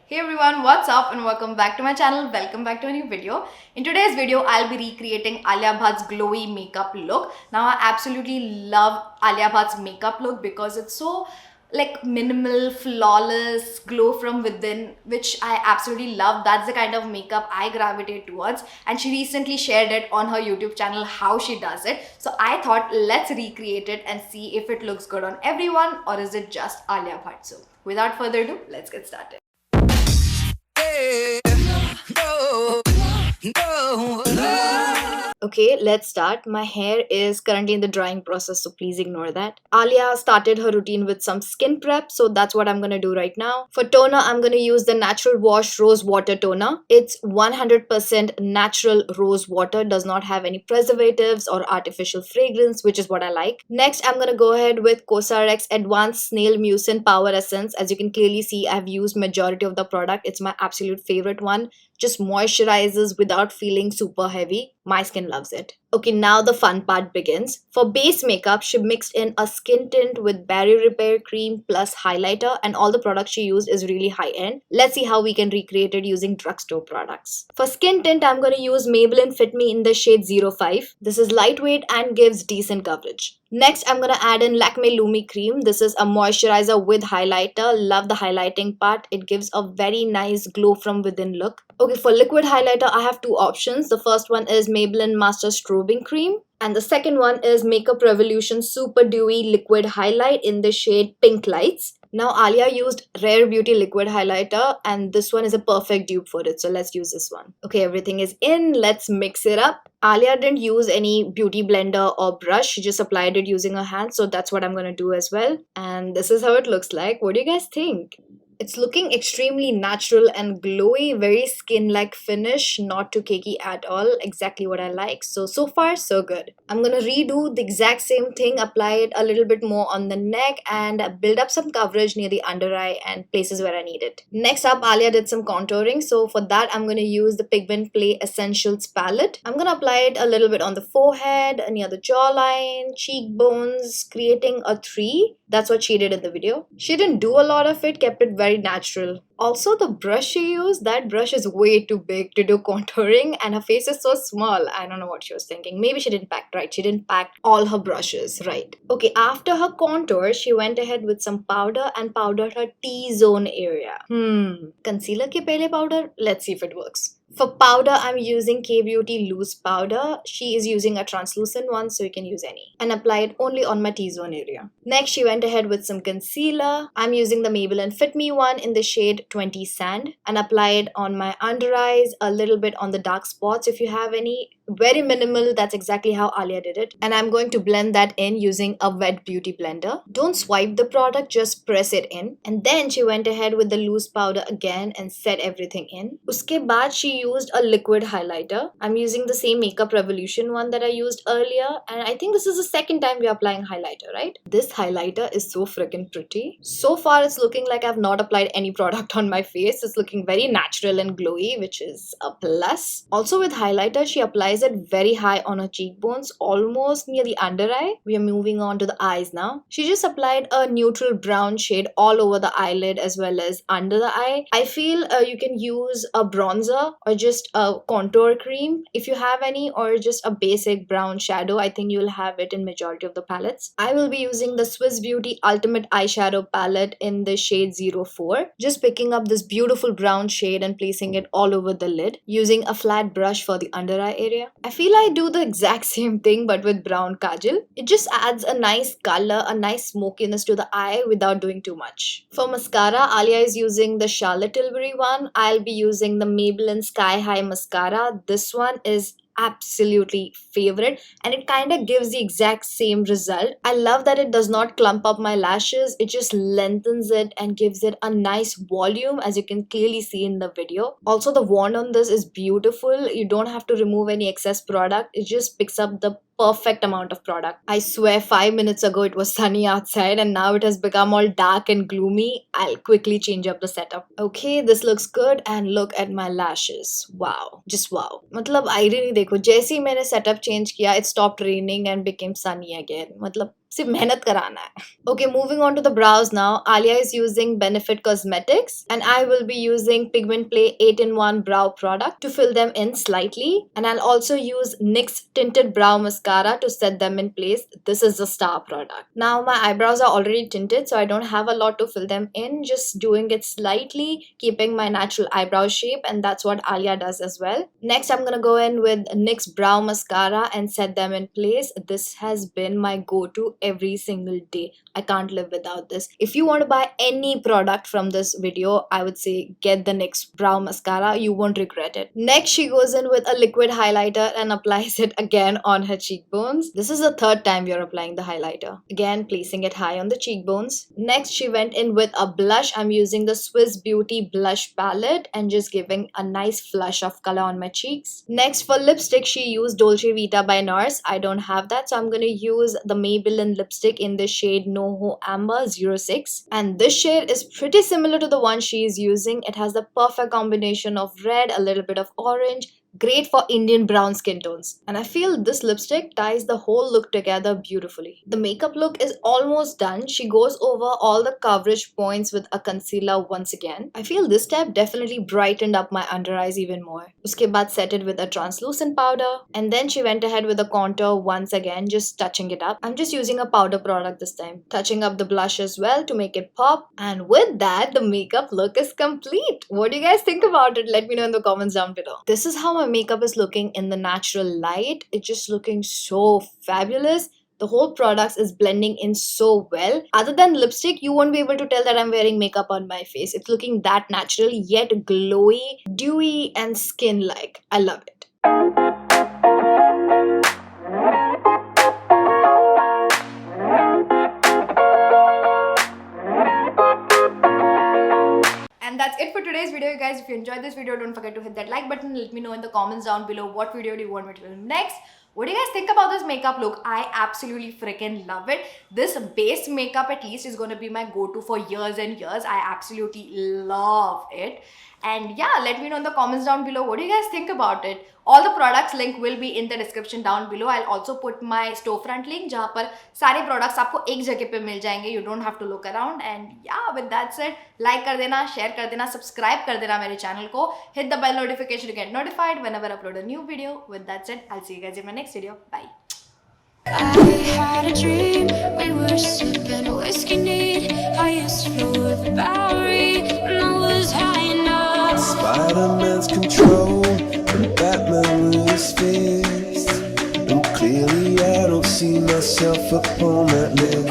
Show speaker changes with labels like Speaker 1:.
Speaker 1: Hey everyone, what's up and welcome back to my channel. Welcome back to a new video. In today's video, I'll be recreating Alia Bhatt's glowy makeup look. Now, I absolutely love Alia Bhatt's makeup look because it's so like minimal, flawless, glow from within, which I absolutely love. That's the kind of makeup I gravitate towards. And she recently shared it on her YouTube channel how she does it. So I thought let's recreate it and see if it looks good on everyone or is it just Alia Bhatt. So without further ado, let's get started. Okay, let's start. My hair is currently in the drying process, so please ignore that. Alia started her routine with some skin prep, so that's what I'm gonna do right now. For toner, I'm gonna use the Natural Wash Rose Water Toner. It's 100% natural rose water, does not have any preservatives or artificial fragrance, which is what I like. Next, I'm gonna go ahead with Cosrx Advanced Snail Mucin Power Essence. As you can clearly see, I've used majority of the product. It's my absolute favorite one. Just moisturizes without feeling super heavy. My skin loves it. Okay, now the fun part begins. For base makeup, she mixed in a skin tint with barrier repair cream plus highlighter, and all the products she used is really high end. Let's see how we can recreate it using drugstore products. For skin tint, I'm going to use Maybelline Fit Me in the shade 05. This is lightweight and gives decent coverage. Next, I'm going to add in Lakme Lumi Cream. This is a moisturizer with highlighter. Love the highlighting part. It gives a very nice glow from within look. Okay, for liquid highlighter, I have two options. The first one is Maybelline Master Strobing Cream. And the second one is Makeup Revolution Super Dewy Liquid Highlight in the shade Pink Lights. Now Alia used Rare Beauty Liquid Highlighter and this one is a perfect dupe for it. So let's use this one. Okay, everything is in. Let's mix it up. Alia didn't use any beauty blender or brush. She just applied it using her hands. So that's what I'm going to do as well. And this is how it looks like. What do you guys think? It's looking extremely natural and glowy, very skin-like finish, not too cakey at all, exactly what I like. So far, so good. I'm gonna redo the exact same thing, apply it a little bit more on the neck and build up some coverage near the under eye and places where I need it. Next up, Alia did some contouring. So for that, I'm gonna use the Pigment Play Essentials palette. I'm gonna apply it a little bit on the forehead, near the jawline, cheekbones, creating a 3. That's what she did in the video. She didn't do a lot of it, kept it very natural. Also, the brush she used, that brush is way too big to do contouring and her face is so small. I don't know what she was thinking. Maybe she didn't pack right. She didn't pack all her brushes right. Okay, after her contour, she went ahead with some powder and powdered her T-zone area. Concealer ke pehle powder? Let's see if it works. For powder, I'm using K-Beauty Loose Powder. She is using a translucent one, so you can use any. And apply it only on my T-zone area. Next, she went ahead with some concealer. I'm using the Maybelline Fit Me one in the shade 20 Sand. And apply it on my under eyes, a little bit on the dark spots if you have any. Very minimal, that's exactly how Alia did it. And I'm going to blend that in using a wet beauty blender. Don't swipe the product, just press it in. And then she went ahead with the loose powder again and set everything in. Uske baad she used a liquid highlighter. I'm using the same Makeup Revolution one that I used earlier. And I think this is the second time we're applying highlighter, right? This highlighter is so freaking pretty. So far, it's looking like I've not applied any product on my face. It's looking very natural and glowy, which is a plus. Also with highlighter, she applies it very high on her cheekbones, almost near the under eye. We are moving on to the eyes now. She just applied a neutral brown shade all over the eyelid as well as under the eye. I feel you can use a bronzer or just a contour cream if you have any, or just a basic brown shadow. I think you'll have it in majority of the palettes. I will be using the Swiss Beauty Ultimate Eyeshadow palette in the shade 04. Just picking up this beautiful brown shade and placing it all over the lid using a flat brush for the under eye area. I feel I do the exact same thing but with brown kajal. It just adds a nice color, a nice smokiness to the eye without doing too much. For mascara, Alia is using the Charlotte Tilbury one. I'll be using the Maybelline Sky High Mascara. This one is absolutely favorite and it kind of gives the exact same result. I love that it does not clump up my lashes. It just lengthens it and gives it a nice volume, as you can clearly see in the video. Also, the wand on this is beautiful. You don't have to remove any excess product. It just picks up the perfect amount of product. I swear 5 minutes ago it was sunny outside and now it has become all dark and gloomy. I'll quickly change up the setup. Okay, this looks good and look at my lashes. Wow, just wow. मतलब ID नहीं देखो, जैसे ही मैंने setup change किया, it stopped raining and became sunny again. मतलब सिर्फ मेहनत कराना है. Okay, moving on to the brows now. Alia is using Benefit Cosmetics and I will be using Pigment Play 8-in-1 brow product to fill them in slightly. And I'll also use NYX Tinted Brow Mascara to set them in place. This is the star product. Now my eyebrows are already tinted, so I don't have a lot to fill them in. Just doing it slightly, keeping my natural eyebrow shape, and that's what Alia does as well. Next, I'm gonna go in with NYX Brow Mascara and set them in place. This has been my go-to every single day. I can't live without this. If you want to buy any product from this video, I would say get the NYX Brow Mascara. You won't regret it. Next, she goes in with a liquid highlighter and applies it again on her cheekbones. This is the third time we are applying the highlighter. Again, placing it high on the cheekbones. Next, she went in with a blush. I'm using the Swiss Beauty blush palette and just giving a nice flush of color on my cheeks. Next, for lipstick, she used Dolce Vita by NARS. I don't have that, so I'm gonna use the Maybelline lipstick in the shade NoHo Amber 06. And this shade is pretty similar to the one she is using. It has the perfect combination of red, a little bit of orange, great for Indian brown skin tones. And I feel this lipstick ties the whole look together beautifully. The makeup look is almost done. She goes over all the coverage points with a concealer once again. I feel this step definitely brightened up my under eyes even more. Uske baad set it with a translucent powder. And then she went ahead with a contour once again, just touching it up. I'm just using a powder product this time. Touching up the blush as well to make it pop. And with that, the makeup look is complete. What do you guys think about it? Let me know in the comments down below. This is how my makeup is looking in the natural light. It's just looking so fabulous. The whole product is blending in so well. Other than lipstick, you won't be able to tell that I'm wearing makeup on my face. It's looking that natural yet glowy, dewy and skin-like. I love it. And that's it for today's video, you guys. If you enjoyed this video, don't forget to hit that like button. Let me know in the comments down below what video do you want me to do next. What do you guys think about this makeup look? I absolutely freaking love it. This base makeup at least is going to be my go-to for years and years. I absolutely love it. And yeah, let me know in the comments down below what do you guys think about it. All the products link will be in the description down below. I'll also put my storefront link जहाँ पर सारे products आपको एक जगह पे मिल जाएंगे. You don't have to look around. And yeah, with that said, like कर देना, share कर देना, subscribe कर देना मेरे channel को. Hit the bell notification to get notified whenever I upload a new video. With that said, I'll see you guys in my next video. Bye.
Speaker 2: I had a dream, we were sipping whiskey neat. I used to flow with the Bowery when I was high enough. Spider-Man's control and Batman with his fist. And clearly I don't see myself upon that list.